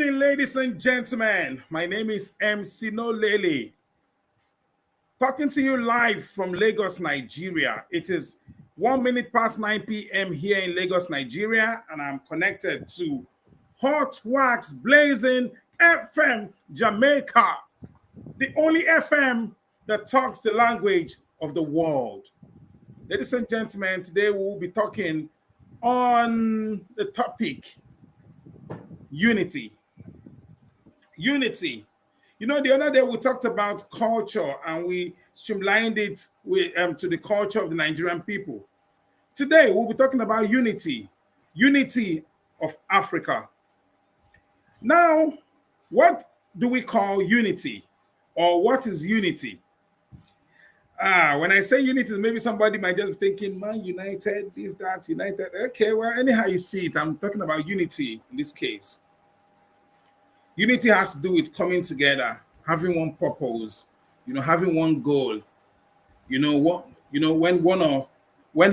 evening, ladies and gentlemen. My name is MC Nolele, talking to you live from Lagos, Nigeria. It is 1 minute past 9 p.m. here in Lagos, Nigeria, and I'm connected to Hot Wax Blazing FM Jamaica, the only FM that talks the language of the world. Ladies and gentlemen, today we will be talking on the topic unity. Unity. You know, the other day we talked about culture and we streamlined it to the culture of the Nigerian people. Today we'll be talking about unity, unity of Africa. Now, what do we call unity, or what is unity? When I say unity, maybe somebody might just be thinking, man, united, this, that, united. Okay, well, anyhow you see it, I'm talking about unity in this case. Unity has to do with coming together, having one purpose, having one goal. When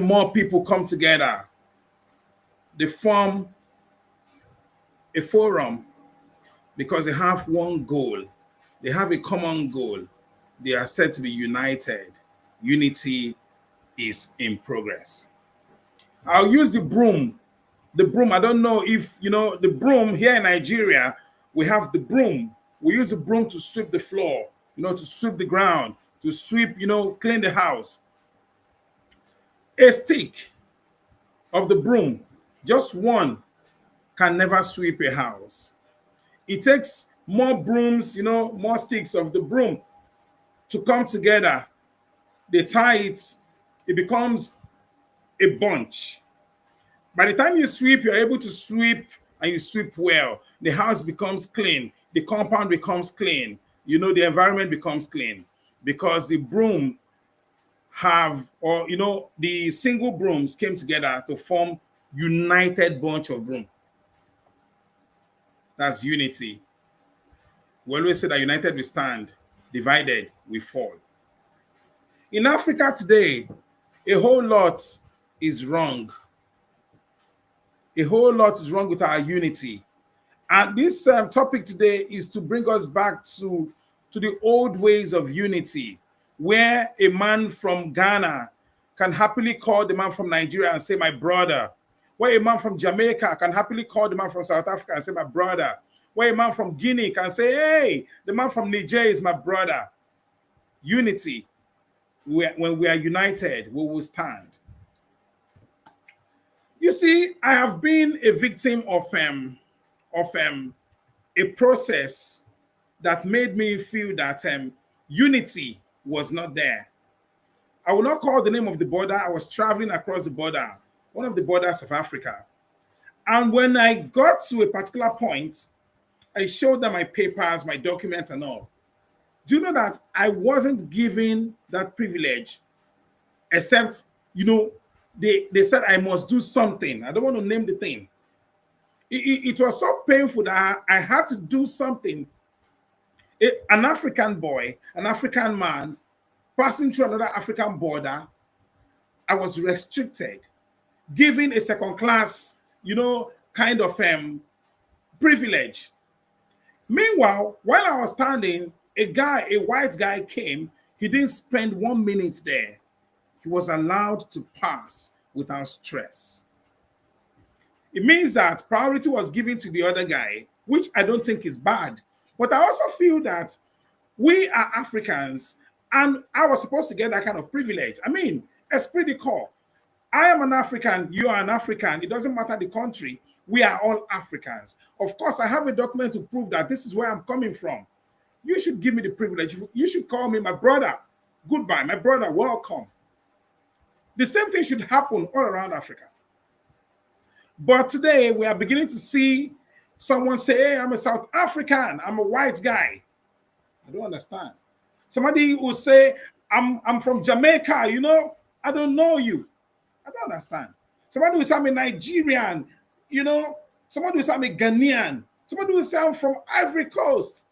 more people come together, they form a forum because they have one goal. They have a common goal. They are said to be united. Unity is in progress. I'll use the broom. The broom, I don't know if, the broom here in Nigeria, we have the broom. We use the broom to sweep the floor, to sweep the ground, to sweep, clean the house. A stick of the broom, just one, can never sweep a house. It takes more brooms, more sticks of the broom to come together. They tie it, it becomes a bunch. By the time you sweep, you're able to sweep and you sweep well. The house becomes clean. The compound becomes clean. The environment becomes clean because the broom the single brooms came together to form united bunch of broom. That's unity. We always say that united we stand, divided we fall. In Africa today, a whole lot is wrong. A whole lot is wrong with our unity. And this topic today is to bring us back to the old ways of unity, where a man from Ghana can happily call the man from Nigeria and say, my brother. Where a man from Jamaica can happily call the man from South Africa and say, my brother. Where a man from Guinea can say, hey, the man from Niger is my brother. Unity. When we are united, we will stand. You see, I have been a victim of a process that made me feel that unity was not there. I will not call the name of the border. I was traveling across the border, one of the borders of Africa. And when I got to a particular point, I showed them my papers, my documents and all. Do you know that I wasn't given that privilege, except, they said I must do something. I don't want to name the thing. It was so painful that I had to do something. An African boy, an African man, passing through another African border, I was restricted, given a second class, kind of privilege. Meanwhile, while I was standing, a white guy came. He didn't spend 1 minute there. He was allowed to pass without stress. It means that priority was given to the other guy, which I don't think is bad. But I also feel that we are Africans and I was supposed to get that kind of privilege. I mean, esprit de corps. I am an African, you are an African. It doesn't matter the country. We are all Africans. Of course, I have a document to prove that this is where I'm coming from. You should give me the privilege. You should call me my brother. Goodbye, my brother, welcome. The same thing should happen all around Africa. But today we are beginning to see someone say, hey, I'm a South African, I'm a white guy. I don't understand. Somebody will say, I'm from Jamaica, I don't know you. I don't understand. Somebody will say I'm a Nigerian, somebody will say I'm a Ghanaian. Somebody will say I'm from Ivory Coast.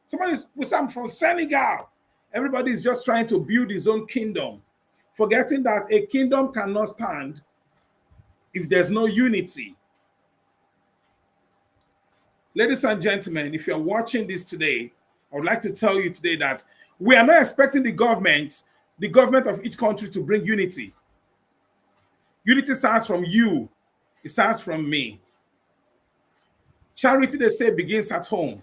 Somebody will say I'm from Senegal. Everybody is just trying to build his own kingdom, forgetting that a kingdom cannot stand if there's no unity. Ladies and gentlemen, if you're watching this today, I would like to tell you today that we are not expecting the government of each country to bring unity. Unity starts from you. It starts from me. Charity, they say, begins at home.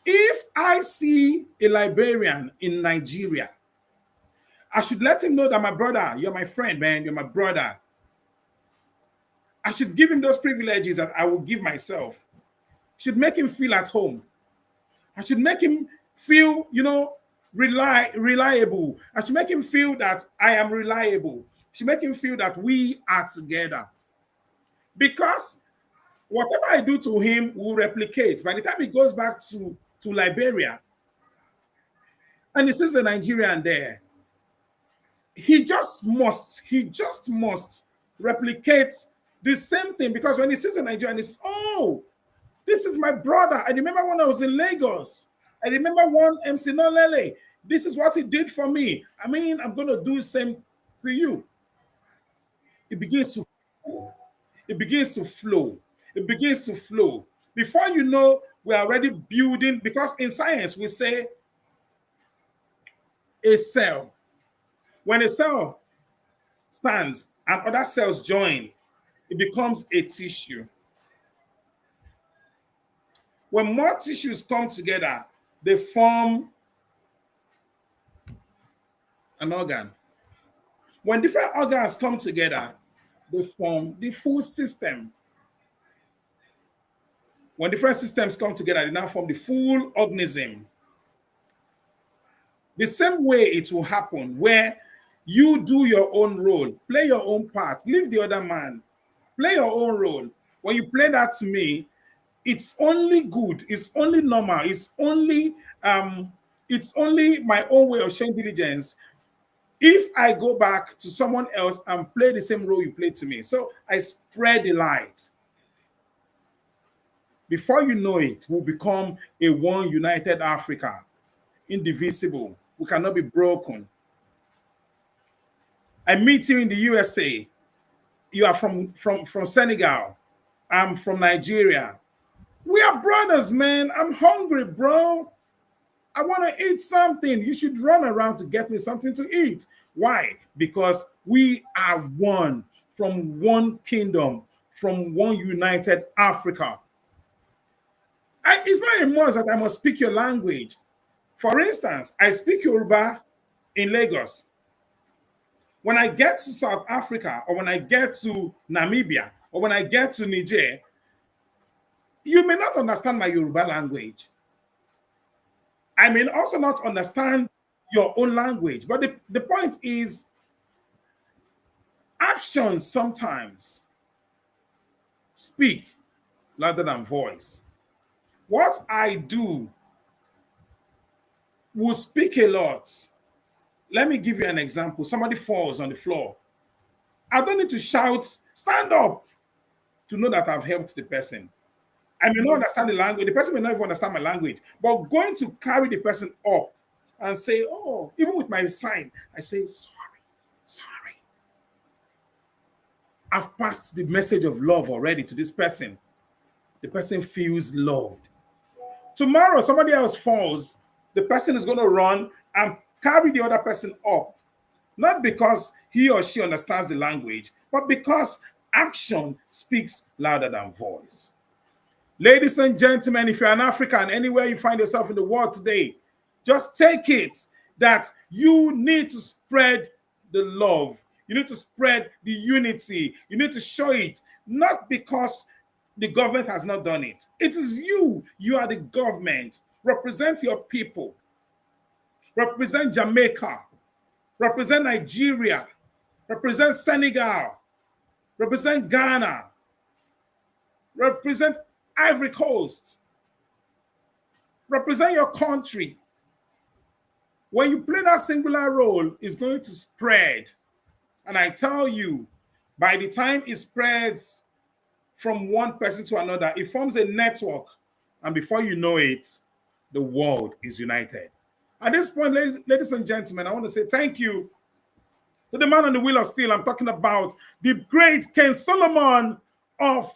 If I see a Liberian in Nigeria, I should let him know that my brother, you're my friend, man, you're my brother. I should give him those privileges that I will give myself. Should make him feel at home. I should make him feel, reliable. I should make him feel that I am reliable. I should make him feel that we are together. Because whatever I do to him will replicate. By the time he goes back to Liberia and he sees a Nigerian there, he just must replicate the same thing. Because when he sees a Nigerian, he says, oh, this is my brother. I remember when I was in Lagos. I remember one MC Nolele. This is what he did for me. I mean, I'm going to do the same for you. It begins to flow. It begins to flow. It begins to flow. Before you know, we're already building, because in science, we say a cell. When a cell stands and other cells join, it becomes a tissue. When more tissues come together, they form an organ. When different organs come together, they form the full system. When different systems come together, they now form the full organism. The same way it will happen where you do your own role, play your own part, leave the other man, play your own role. When you play that to me, it's only good, it's only normal, it's only my own way of showing diligence if I go back to someone else and play the same role you played to me. So I spread the light. Before you know it, we'll become a one united Africa, indivisible. We cannot be broken. I meet you in the USA. You are from Senegal. I'm from Nigeria. We are brothers, man. I'm hungry, bro. I want to eat something. You should run around to get me something to eat. Why? Because we are one, from one kingdom, from one united Africa. It's not a must that I must speak your language. For instance, I speak Yoruba in Lagos. When I get to South Africa, or when I get to Namibia, or when I get to Niger, you may not understand my Yoruba language. I may also not understand your own language. But the point is, actions sometimes speak louder than voice. What I do will speak a lot. Let me give you an example. Somebody falls on the floor. I don't need to shout, stand up, to know that I've helped the person. I may not understand the language. The person may not even understand my language. But going to carry the person up and say, oh, even with my sign, I say, sorry. I've passed the message of love already to this person. The person feels loved. Tomorrow, somebody else falls. The person is going to run and carry the other person up. Not because he or she understands the language, but because action speaks louder than voice. Ladies and gentlemen, if you're an African, anywhere you find yourself in the world today, just take it that you need to spread the love. You need to spread the unity. You need to show it, not because the government has not done it. It is you. You are the government. Represent your people. Represent Jamaica. Represent Nigeria. Represent Senegal. Represent Ghana. Represent Ivory Coast. Represent your country. When you play that singular role, it's going to spread. And I tell you, by the time it spreads from one person to another, it forms a network. And before you know it, the world is united. At this point, ladies and gentlemen, I want to say thank you to the man on the wheel of steel. I'm talking about the great King Solomon of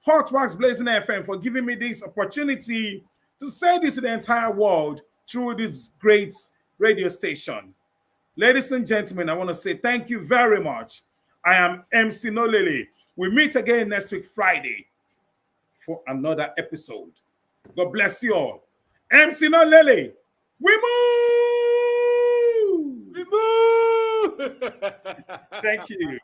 Hot Wax Blazing FM for giving me this opportunity to say this to the entire world through this great radio station. Ladies and gentlemen, I want to say thank you very much. I am MC Nolele. We meet again next week, Friday, for another episode. God bless you all. MC Nolele, we move! We move! Thank you.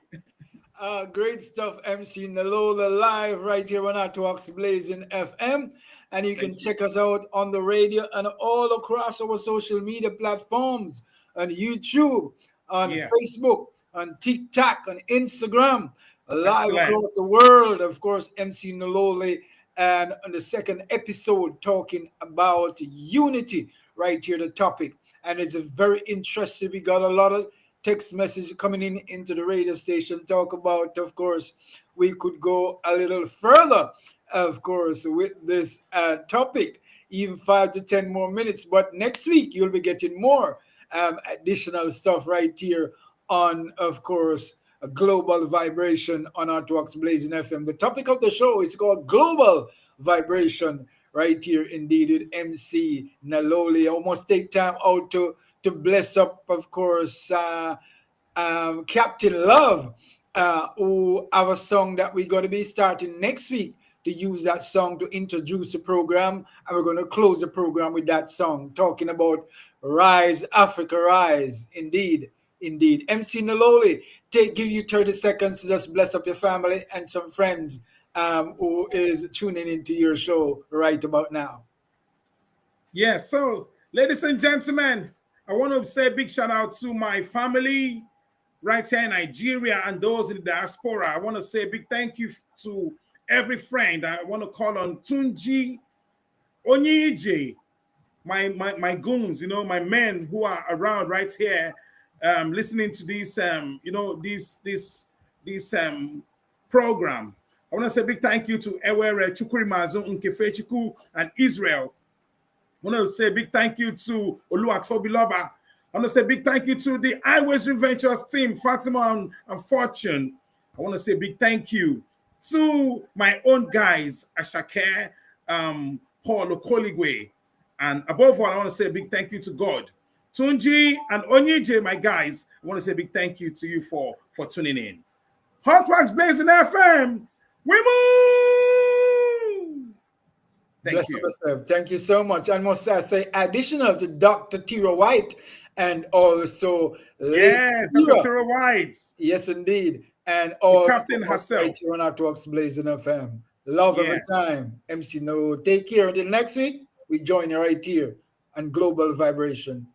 Great stuff, MC Nolele, live right here on Artworks Blazing FM. And you can check us out on the radio and all across our social media platforms, on YouTube, on Facebook, on TikTok, on Instagram, live across the world. Of course, MC Nolele, and on the second episode talking about unity, right here, the topic. And it's a very interesting. We got a lot of text message coming in into the radio station, talk about, of course, we could go a little further, of course, with this topic, even 5 to 10 more minutes. But next week, you'll be getting more additional stuff right here on, of course, a global vibration on Artworks Blazing FM. The topic of the show is called Global Vibration, right here indeed with MC Nolele. I almost take time out to bless up, of course, Captain Love, who have a song that we're going to be starting next week to use that song to introduce the program. And we're going to close the program with that song, talking about Rise, Africa, Rise. Indeed, indeed. MC Nolele, give you 30 seconds to just bless up your family and some friends who is tuning into your show right about now. Yes, so, ladies and gentlemen, I want to say a big shout out to my family right here in Nigeria and those in the diaspora. I want to say a big thank you to every friend. I want to call on Tunji, Onyije, my goons, my men who are around right here, listening to this, this program. I want to say a big thank you to Ewere, Chukurimazu, Nkefechiku, and Israel. I want to say a big thank you to Oluwatobiloba. I want to say a big thank you to the iWest Ventures team, Fatima and Fortune. I want to say a big thank you to my own guys, Ashake, Paul Okoligwe. And above all, I want to say a big thank you to God. Tunji and Onyije, my guys, I want to say a big thank you to you for tuning in. Hot Wax Blazing FM, we move! Thank you. Yourself. Thank you so much. And must I say, additional to Dr. Tira White and also Dr. Tira White. Yes, indeed. And all the captain herself. Right here on Artworks Blazing FM. Love every time. MC No. Take care. Until next week, we join you right here on Global Vibration.